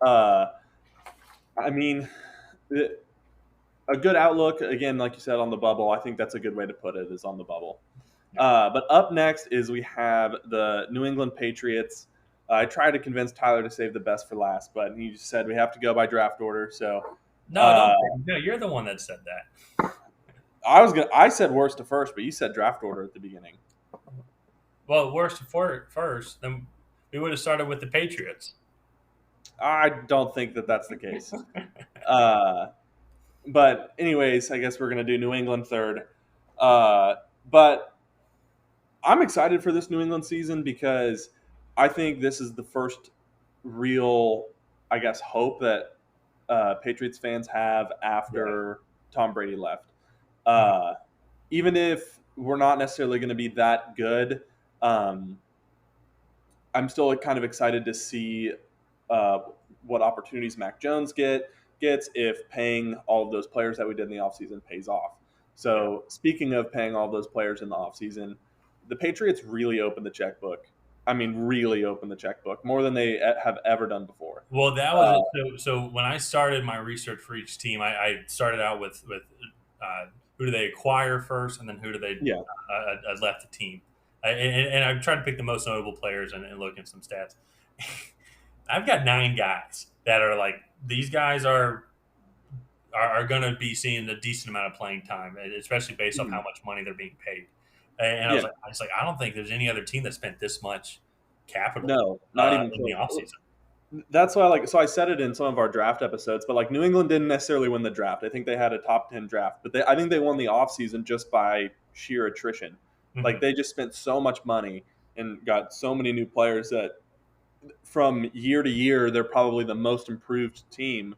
Uh, I mean, a good outlook, again, like you said, on the bubble. I think that's a good way to put it, is on the bubble. Yeah. But up next is we have the New England Patriots. I tried to convince Tyler to save the best for last, but he just said we have to go by draft order. So No, uh, don't. No, you're the one that said that. I said worst to first, but you said draft order at the beginning. Well, worst for first, then we would have started with the Patriots. I don't think that that's the case. Uh, but anyways, I guess we're gonna do New England third. But I'm excited for this New England season because I think this is the first real, I guess, hope that Patriots fans have Yeah. after Tom Brady left. Mhm. Uh, Even if we're not necessarily going to be that good, um, I'm still kind of excited to see uh, what opportunities Mac Jones gets if paying all of those players that we did in the offseason pays off. Yeah. So speaking of paying all those players in the offseason, the Patriots really opened the checkbook. I mean, really opened the checkbook more than they have ever done before. Well, that was Uh, it. So when I started my research for each team, I started out with who do they acquire first, and then who do they yeah, left the team, and I tried to pick the most notable players and look at some stats. I've got 9 guys that are like these guys are going to be seeing a decent amount of playing time, especially based off how Mhm. much money they're being paid. And Yeah, I was like, I don't think there's any other team that spent this much capital no, not even in the close. offseason. That's why, like, so I said it in some of our draft episodes, but like New England didn't necessarily win the draft. I think they had a top 10 draft, but I think they won the offseason just by sheer attrition. Like, Hmm. they just spent so much money and got so many new players that from year to year, they're probably the most improved team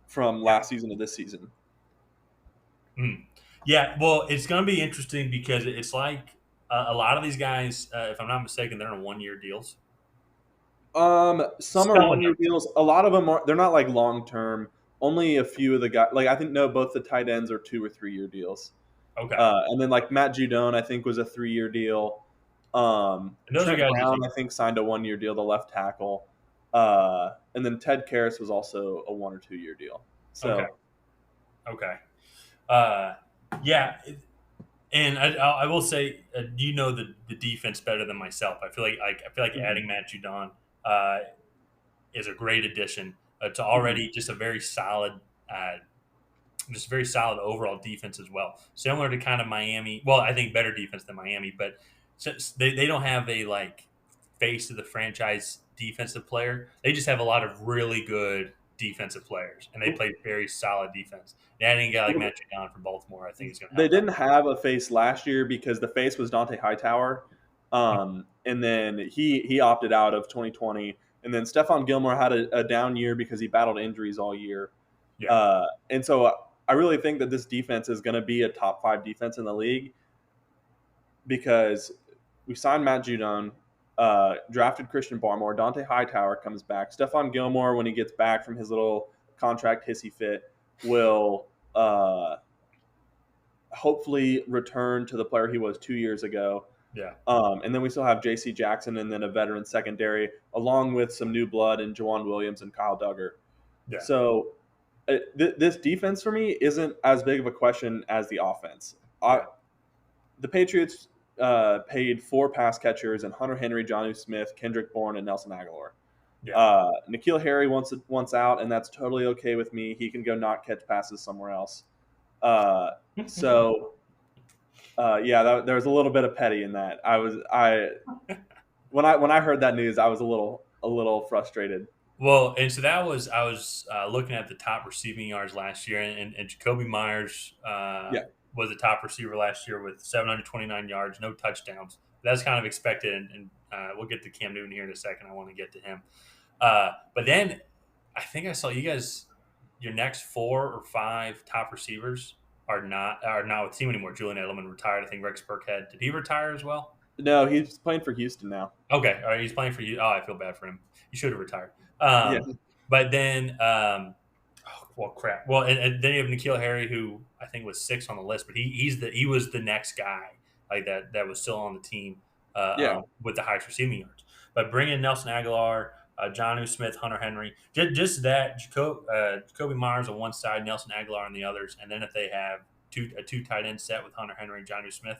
from Yeah. last season to this season. Mm. Yeah, well, it's going to be interesting because it's like a lot of these guys, if I'm not mistaken, they're on 1 year deals. Some are Some of 1 year them. deals. A lot of them are. They're not like long term. Only a few of the guys. Like I think no, both the tight ends are 2 or 3 year deals. Okay. And then like Matt Judon, I think was a 3 year deal. And those are Trent guys that Brown, you, I think, signed a 1 year deal, the left tackle. And then Ted Karras was also a 1 or 2 year deal. okay. So Okay. Uh, yeah. And I will say, you know the defense better than myself. I feel like mhm. adding Matt Judon uh, is a great addition to Mhm. already uh, just a very solid overall defense as well. Similar to kind of Miami. Well, I think better defense than Miami, but since they don't have a like face of the franchise defensive player. They just have a lot of really good defensive players, and they play very solid defense. And adding a guy like Matt Judon from Baltimore, I think is going to They help out. didn't have a face last year because the face was Dante Hightower, and then he opted out of 2020. And then Stephon Gilmore had a down year because he battled injuries all year. Yeah. And so I really think that this defense is going to be a top 5 defense in the league because we signed Matt Judon, drafted Christian Barmore, Dante Hightower comes back. Stephon Gilmore, when he gets back from his little contract hissy fit, will hopefully return to the player he was 2 years ago. Yeah. And then we still have J.C. Jackson and then a veteran secondary, along with some new blood in Jawan Williams and Kyle Duggar. Yeah. So this defense for me isn't as big of a question as the offense. Yeah. The Patriots paid 4 pass catchers and Hunter Henry, Jonnu Smith, Kendrick Bourne, and Nelson Agholor. Yeah. N'Keal Harry wants out, and that's totally okay with me. He can go not catch passes somewhere else. Uh, so yeah, there was a little bit of petty in that. I when I heard that news, I was a little frustrated. Well, and so that was I was looking at the top receiving yards last year, and Jacoby Myers Yeah, was the top receiver last year with 729 yards, no touchdowns. That's kind of expected, and we'll get to Cam Newton here in a second. I want to get to him, but then I think I saw you guys. Your next 4 or 5 top receivers are not with the team anymore. Julian Edelman retired. I think Rex Burkhead, did he retire as well? no, he's playing for Houston now. Okay, all right, he's playing for you. Oh, I feel bad for him. He should have retired. Yeah, But then, oh, well, crap. Well, and then you have N'Keal Harry, who I think was 6 on the list, but he was the next guy like that was still on the team yeah, with the highest receiving yards. But bring in Nelson Aguilar. Jonnu Smith, Hunter Henry, just that Jacoby Myers on one side, Nelson Agholor on the others, and then if they have a two tight end set with Hunter Henry and Jonnu Smith,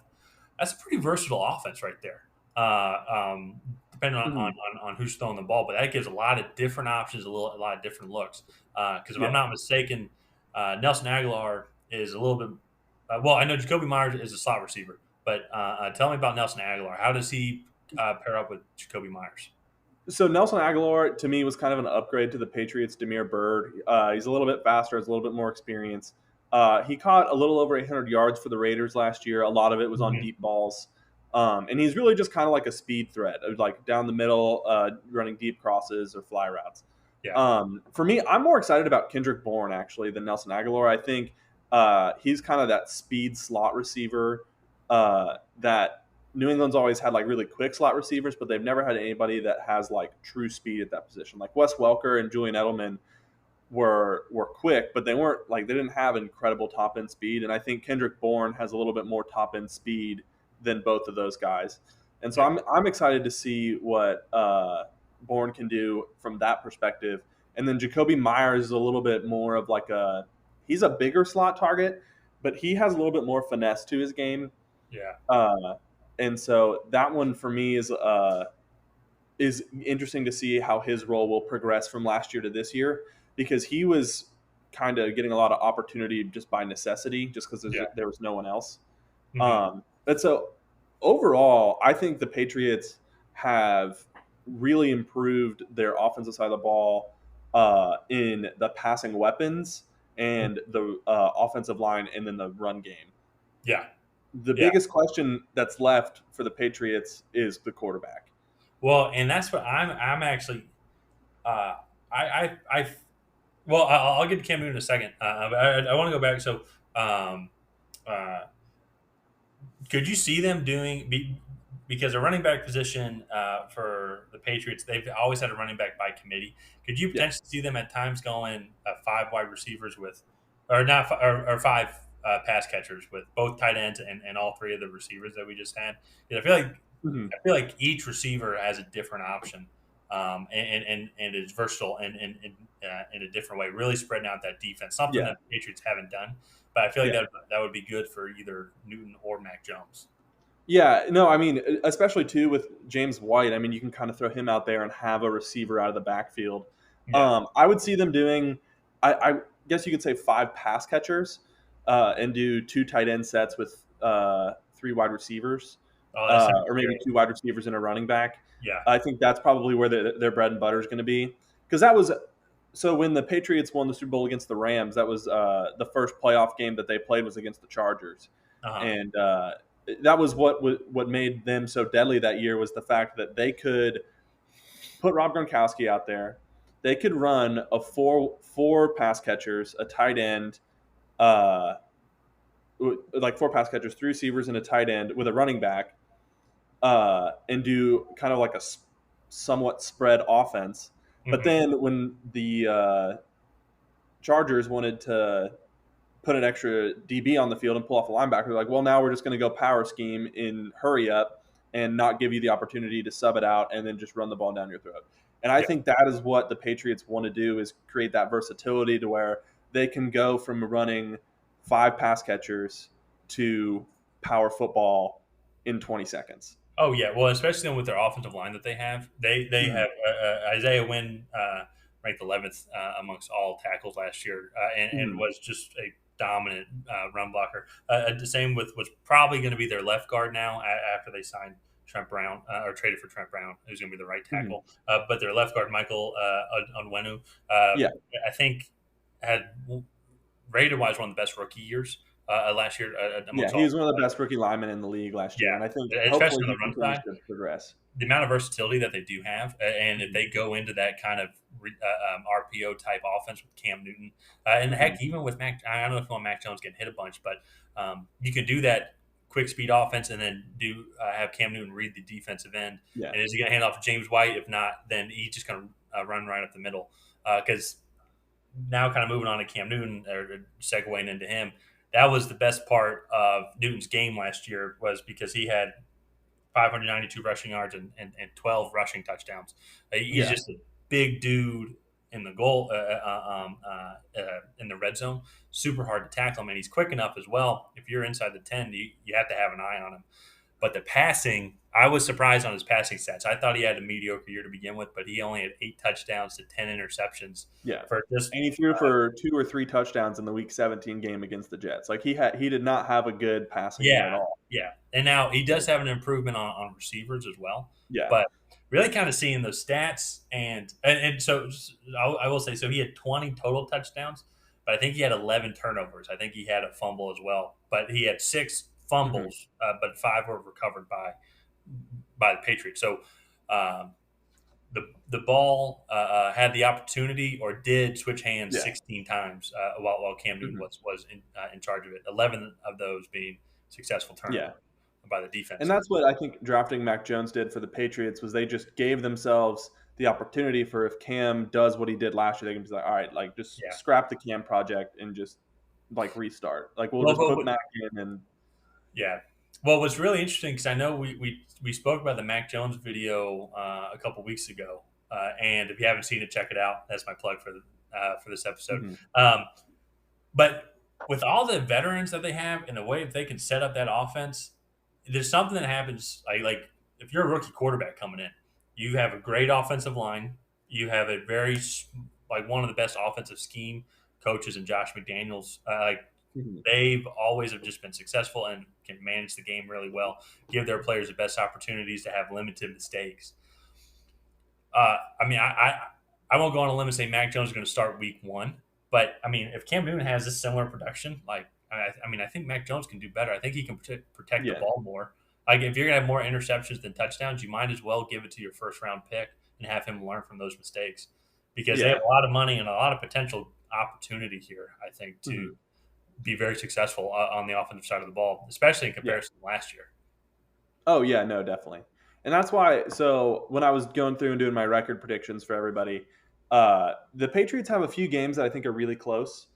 that's a pretty versatile offense right there. Depending Mhm. on who's throwing the ball, but that gives a lot of different options, a lot of different looks. Because if I'm Yeah. not mistaken, Nelson Agholor is a little bit. Well, I know Jacoby Myers is a slot receiver, but tell me about Nelson Agholor. How does he pair up with Jacoby Myers? So Nelson Agholor to me was kind of an upgrade to the Patriots' Demir Bird. He's a little bit faster, has a little bit more experience. He caught a little over 800 yards for the Raiders last year. A lot of it was on Mhm. deep balls, and he's really just kind of like a speed threat, like down the middle, running deep crosses or fly routes. Yeah, For me, I'm more excited about Kendrick Bourne actually than Nelson Agholor. I think he's kind of that speed slot receiver that New England's always had like really quick slot receivers, but they've never had anybody that has like true speed at that position. Like Wes Welker and Julian Edelman were quick, but they didn't have incredible top end speed. And I think Kendrick Bourne has a little bit more top end speed than both of those guys. And so yeah, I'm excited to see what Bourne can do from that perspective. And then Jacoby Myers is a little bit more of like he's a bigger slot target, but he has a little bit more finesse to his game. yeah, Uh, and so that one for me is interesting to see how his role will progress from last year to this year because he was kind of getting a lot of opportunity just by necessity, just because yeah. there was no one else. Hmm. And so overall, I think the Patriots have really improved their offensive side of the ball in the passing weapons and the offensive line and then the run game. Yeah, The yeah. biggest question that's left for the Patriots is the quarterback. Well, and that's what I'm actually. Uh, I well, I'll get to Cam Newton in a second. But I want to go back. So, um, uh, could you see them because a running back position for the Patriots, they've always had a running back by committee. Could you Yeah. potentially see them at times going five wide receivers with, or not, or five pass catchers with both tight ends and all three of the receivers that we just had? 'Cause Mhm. I feel like each receiver has a different option, and is versatile in a different way, really spreading out that defense. Something Yeah. that the Patriots haven't done, but I feel like Yeah. that would be good for either Newton or Mac Jones. Yeah, no, I mean, especially too with James White. I mean, you can kind of throw him out there and have a receiver out of the backfield. Yeah. I would see them doing, I guess you could say five pass catchers, and do two tight end sets with three wide receivers, Oh, that sounds or maybe great. two wide receivers and a running back. Yeah. I think that's probably where their bread and butter is going to be because that was so when the Patriots won the Super Bowl against the Rams. That was the first playoff game that they played was against the Chargers, Uh huh. and that was what made them so deadly that year was the fact that they could put Rob Gronkowski out there. They could run a four pass catchers, a tight end, uh, like four pass catchers, three receivers, and a tight end with a running back, and do kind of like a somewhat spread offense. But Hmm. then when the Chargers wanted to put an extra DB on the field and pull off a linebacker, they're like, well, now we're just going to go power scheme in hurry up and not give you the opportunity to sub it out and then just run the ball down your throat. And I Yeah. think that is what the Patriots want to do is create that versatility to where they can go from running five pass catchers to power football in 20 seconds. Oh yeah. Well, especially with their offensive line that they have, they Mhm. have Isaiah Wynn ranked 11th amongst all tackles last year, and Mhm. was just a dominant run blocker. The same with what's probably going to be their left guard now after they signed Trent Brown or traded for Trent Brown, who's going to be the right Mhm. tackle. But their left guard Michael Onwenu, Yeah. I think had rated wise one of the best rookie years last year Yeah. amongst He all. was one of the best rookie linemen in the league last year. And I think Yeah, especially hopefully on he the run continues side, to progress. the amount of versatility that they do have, and if Mhm. they go into that kind of RPO type offense with Cam Newton, and Mhm. heck, even with Mac, I don't know if you want Mac Jones getting hit a bunch, but you can do that quick speed offense and then do have Cam Newton read the defensive end. Yeah. And is he going to hand off to James White? If not, then he's just going to run right up the middle. Because now, kind of moving on to Cam Newton or segueing into him, that was the best part of Newton's game last year was because he had 592 rushing yards and 12 rushing touchdowns. He's Yeah. just big dude in the goal in the red zone. Super hard to tackle him, and he's quick enough as well. If you're inside the 10, you have to have an eye on him. But the passing, I was surprised on his passing stats. I thought he had a mediocre year to begin with, but he only had 8 touchdowns to 10 interceptions Yeah. for just And he threw for 2 or 3 touchdowns in the Week 17 game against the Jets. Like he did not have a good passing year at yeah, all. yeah. And now he does have an improvement on receivers as well. Yeah. But really kind of seeing those stats and so I will say so he had 20 total touchdowns, but I think he had 11 turnovers. I think he had a fumble as well, but he had 6 Mhm. fumbles, but 5 were recovered by the Patriots. So um, the ball had the opportunity or did switch hands Yeah. 16 times while Cam Newton Mhm. was in charge of it. 11 of those being successful Yeah. turnover by the And defense. that's what I think drafting Mac Jones did for the Patriots was they just gave themselves the opportunity for if Cam does what he did last year, they can be like, all right, like just Yeah. scrap the Cam project and just like restart. Like we'll Well, just but put Mac in and yeah. Well, what's really interesting because I know we spoke about the Mac Jones video a couple weeks ago, and if you haven't seen it, check it out. That's my plug for this episode. Mhm. Um, but with all the veterans that they have and the way that they can set up that offense, there's something that happens like if you're a rookie quarterback coming in, you have a great offensive line, you have a like one of the best offensive scheme coaches in Josh McDaniels. Mhm. They've always have just been successful and can manage the game really well, give their players the best opportunities to have limited mistakes. I mean, I won't go on a limb and say Mac Jones is going to start week 1, but I mean, if Cam Newton has this similar production, like I mean, I think Mac Jones can do better. I think he can protect the Yeah. ball more. Like if you're going to have more interceptions than touchdowns, you might as well give it to your first round pick and have him learn from those mistakes because they have Yeah. a lot of money and a lot of potential opportunity here. I think to Mhm. be very successful on the offensive side of the ball, especially in Yeah. comparison to last year. Oh yeah, no, definitely. And that's why so when I was going through and doing my record predictions for everybody, the Patriots have a few games that I think are really close.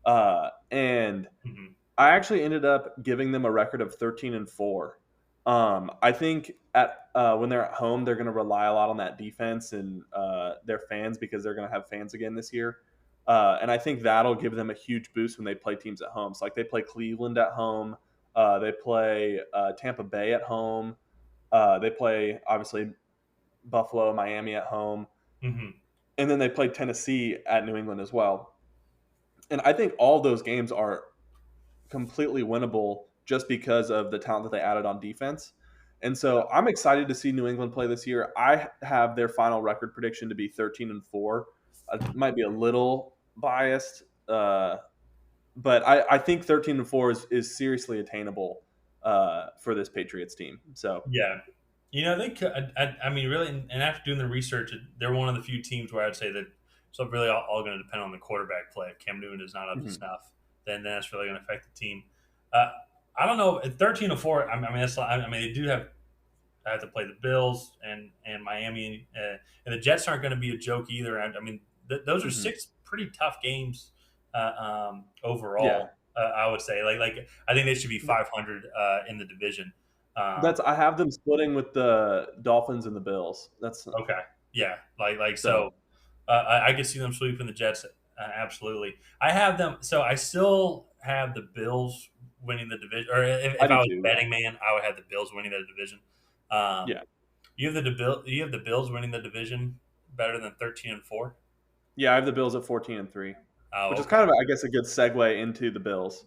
And Hmm. I actually ended up giving them a record of 13-4. I think at when they're at home, they're going to rely a lot on that defense and their fans because they're going to have fans again this year. And I think that'll give them a huge boost when they play teams at home. So like they play Cleveland at home, they play Tampa Bay at home, they play obviously Buffalo, Miami at home, Hmm. and then they play Tennessee at New England as well. And I think all those games are completely winnable just because of the talent that they added on defense. And so I'm excited to see New England play this year. I have their final record prediction to be 13-4. Might be a little biased, but I think 13-4 is seriously attainable for this Patriots team. So Yeah. You know, they could. I mean, really, and after doing the research, they're one of the few teams where I'd say that it's really all going to depend on the quarterback play. If Cam Newton is not up to mhm. snuff, then that's really going to affect the team. Uh, I don't know. At 13-4, I mean, I mean, they do have to play the Bills and Miami, and the Jets aren't going to be a joke either. I mean, those are Mhm. 6 pretty tough games Yeah, overall. I would say, like I think they should be 500 in the division. that's Um, I have them splitting with the Dolphins and the Bills. That's okay, yeah, like so. so. I can see them sweeping the Jets. Absolutely, I have them. So I still have the Bills winning the division. Or I if do I was too. Yeah, betting man, I would have the Bills winning the division. Um, yeah, you have the Bills winning the division better than 13-4. yeah. I have the Bills at 14-3, Oh, which is okay. kind of I guess a good segue into the Bills.